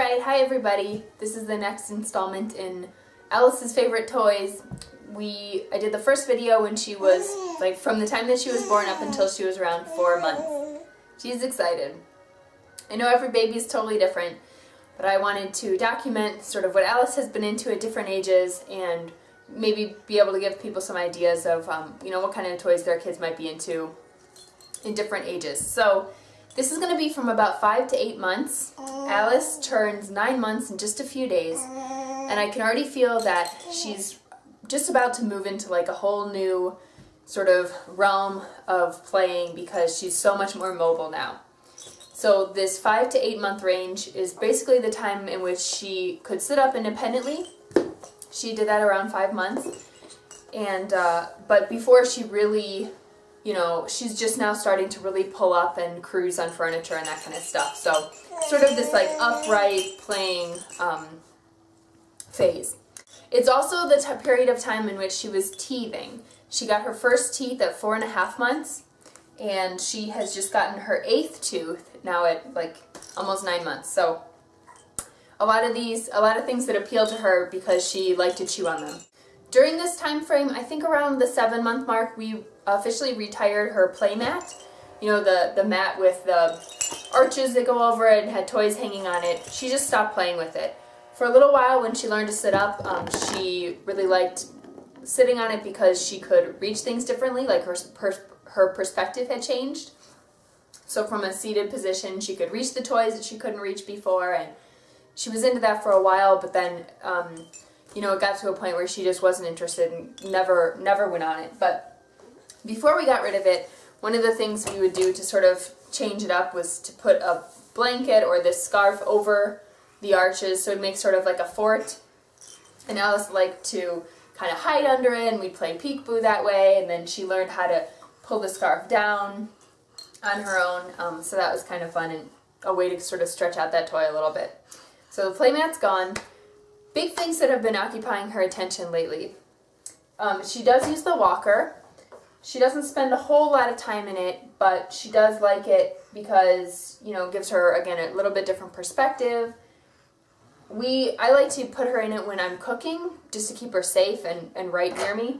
Alright, hi everybody. This is the next installment in Alice's favorite toys. I did the first video when she was, like, from the time that she was born up until she was around 4 months. She's excited. I know every baby is totally different, but I wanted to document sort of what Alice has been into at different ages and maybe be able to give people some ideas of, what kind of toys their kids might be into in different ages. So this is going to be from about 5 to 8 months. Alice turns 9 months in just a few days, and I can already feel that she's just about to move into like a whole new sort of realm of playing because she's so much more mobile now. So this 5 to 8 month range is basically the time in which she could sit up independently. She did that around 5 months, and but before she really, she's just now starting to really pull up and cruise on furniture and that kind of stuff. So sort of this like upright playing phase. It's also the period of time in which she was teething. She got her first teeth at 4.5 months, and she has just gotten her 8th tooth now at like almost 9 months. So a lot of things that appeal to her because she liked to chew on them. During this time frame, I think around the 7-month mark, we officially retired her play mat. The mat with the arches that go over it and had toys hanging on it. She just stopped playing with it. For a little while, when she learned to sit up, she really liked sitting on it because she could reach things differently, like her perspective had changed. So from a seated position, she could reach the toys that she couldn't reach before, and she was into that for a while, but then it got to a point where she just wasn't interested and never went on it. But before we got rid of it, one of the things we would do to sort of change it up was to put a blanket or this scarf over the arches, so it makes sort of like a fort. And Alice liked to kind of hide under it, and we'd play peekaboo that way, and then she learned how to pull the scarf down on her own, so that was kind of fun and a way to sort of stretch out that toy a little bit. So the playmat's gone. Big things that have been occupying her attention lately. She does use the walker. She doesn't spend a whole lot of time in it, but she does like it because, it gives her, again, a little bit different perspective. I like to put her in it when I'm cooking, just to keep her safe and right near me.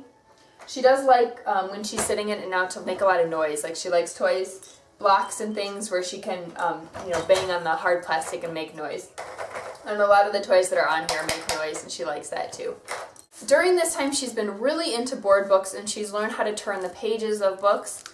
She does like, when she's sitting in it now, to make a lot of noise. Like, she likes toys, blocks and things where she can, bang on the hard plastic and make noise. And a lot of the toys that are on here make noise, and she likes that too. During this time, she's been really into board books, and she's learned how to turn the pages of books,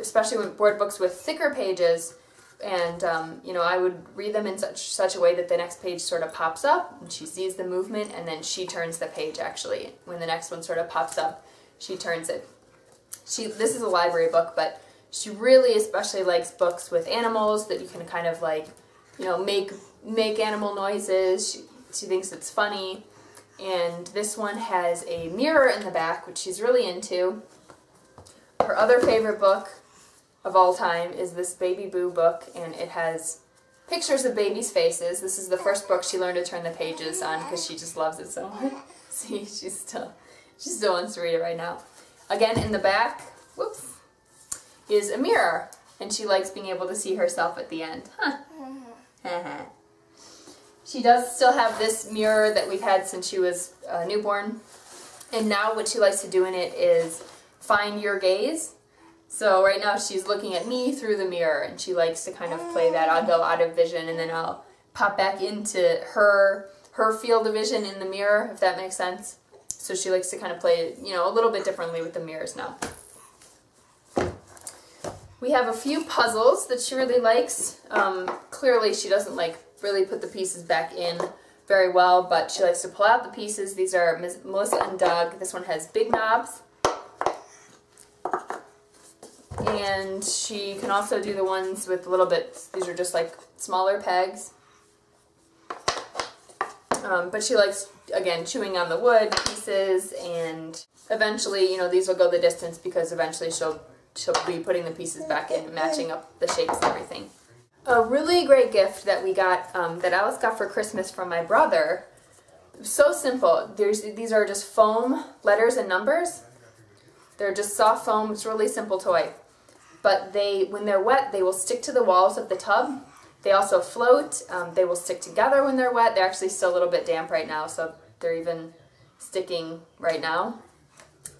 especially with board books with thicker pages. And, I would read them in such a way that the next page sort of pops up, and she sees the movement, and then she turns the page, actually. When the next one sort of pops up, she turns it. This is a library book, but she really especially likes books with animals that you can kind of like, make animal noises. She thinks it's funny. And this one has a mirror in the back, which she's really into. Her other favorite book of all time is this Baby Boo book, and it has pictures of babies' faces. This is the first book she learned to turn the pages on because she just loves it so much. See, she still wants to read it right now. Again, in the back, whoops, is a mirror, and she likes being able to see herself at the end. Huh. She does still have this mirror that we've had since she was a newborn, and now what she likes to do in it is find your gaze. So right now she's looking at me through the mirror, and she likes to kind of play that. I'll go out of vision, and then I'll pop back into her field of vision in the mirror, if that makes sense. So she likes to kind of play, a little bit differently with the mirrors now. We have a few puzzles that she really likes. Clearly she doesn't really put the pieces back in very well, but she likes to pull out the pieces. These are Melissa and Doug. This one has big knobs. And she can also do the ones with a little bit, these are just like smaller pegs. But she likes, again, chewing on the wood pieces, and eventually, these will go the distance because eventually she'll be putting the pieces back in and matching up the shapes and everything. A really great gift that we got, that Alice got for Christmas from my brother. So simple. These are just foam letters and numbers. They're just soft foam. It's a really simple toy. But when they're wet, they will stick to the walls of the tub. They also float. They will stick together when they're wet. They're actually still a little bit damp right now, so they're even sticking right now.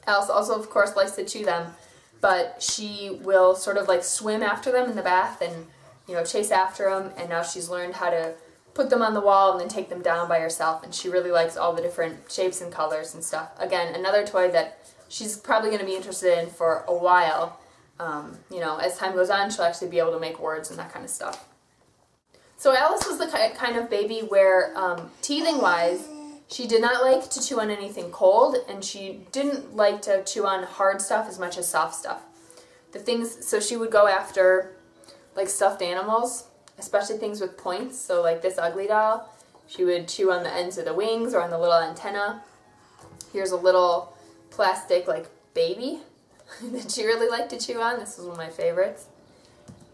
Alice also, of course, likes to chew them, but she will sort of like swim after them in the bath and, you know, chase after them, and now she's learned how to put them on the wall and then take them down by herself, and she really likes all the different shapes and colors and stuff. Again, another toy that she's probably going to be interested in for a while. You know, as time goes on, she'll actually be able to make words and that kind of stuff. So Alice was the kind of baby where, teething-wise, she did not like to chew on anything cold, and she didn't like to chew on hard stuff as much as soft stuff. So she would go after, like, stuffed animals, especially things with points. So like this Ugly doll, she would chew on the ends of the wings or on the little antenna. Here's a little plastic, like, baby that she really liked to chew on. This was one of my favorites.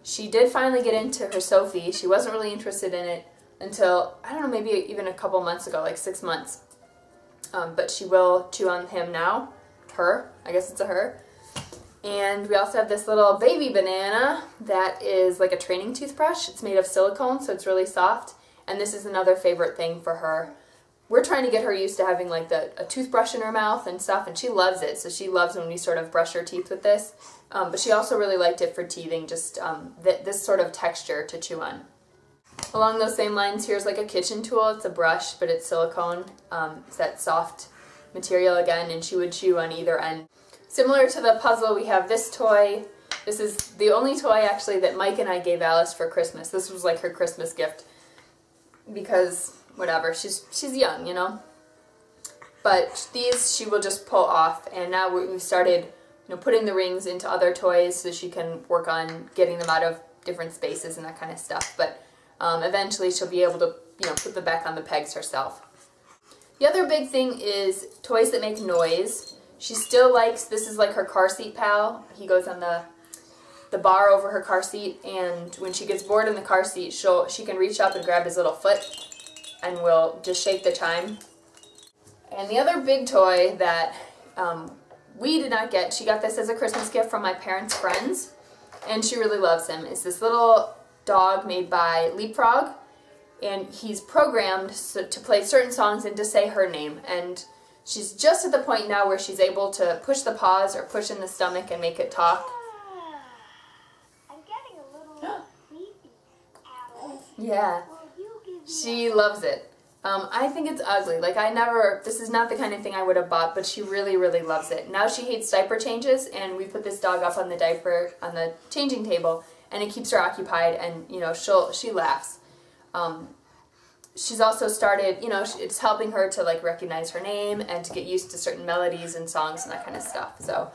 She did finally get into her Sophie. She wasn't really interested in it until, I don't know, maybe even a couple months ago, like 6 months. But she will chew on him now. Her. I guess it's a her. And we also have this little baby banana that is like a training toothbrush. It's made of silicone, so it's really soft. And this is another favorite thing for her. We're trying to get her used to having like a toothbrush in her mouth and stuff, and she loves it. So she loves when we sort of brush her teeth with this. But she also really liked it for teething, just this sort of texture to chew on. Along those same lines, here's like a kitchen tool. It's a brush, but it's silicone. It's that soft material again, and she would chew on either end. Similar to the puzzle, we have this toy. This is the only toy actually that Mike and I gave Alice for Christmas. This was like her Christmas gift because whatever, she's young, you know. But these she will just pull off, and now we've started, you know, putting the rings into other toys so she can work on getting them out of different spaces and that kind of stuff. But eventually she'll be able to, you know, put them back on the pegs herself. The other big thing is toys that make noise. She still likes, this is like her car seat pal. He goes on the bar over her car seat, and when she gets bored in the car seat, she can reach up and grab his little foot and will just shake the chime. And the other big toy that we did not get, she got this as a Christmas gift from my parents' friends, and she really loves him. It's this little dog made by Leapfrog, and he's programmed to play certain songs and to say her name. And she's just at the point now where she's able to push the paws or push in the stomach and make it talk. I'm getting a little sleepy, Alice. Yeah, she loves it. I think it's ugly. Like, this is not the kind of thing I would have bought, but she really, really loves it. Now she hates diaper changes, and we put this dog up on the changing table, and it keeps her occupied, and, you know, she laughs. She's also started, you know, it's helping her to, like, recognize her name and to get used to certain melodies and songs and that kind of stuff. So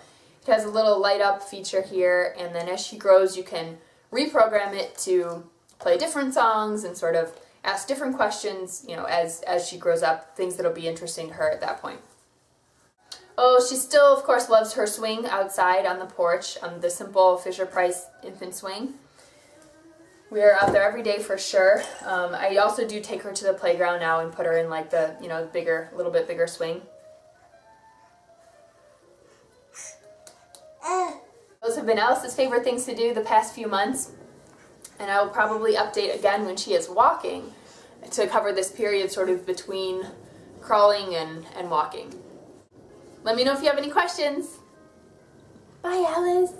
it has a little light up feature here, and then as she grows, you can reprogram it to play different songs and sort of ask different questions, you know, as she grows up, things that'll be interesting to her at that point. Oh, she still, of course, loves her swing outside on the porch, the simple Fisher-Price infant swing. We are out there every day for sure. I also do take her to the playground now and put her in like the, you know, a little bit bigger swing. Those have been Alice's favorite things to do the past few months, and I will probably update again when she is walking to cover this period sort of between crawling and walking. Let me know if you have any questions. Bye, Alice.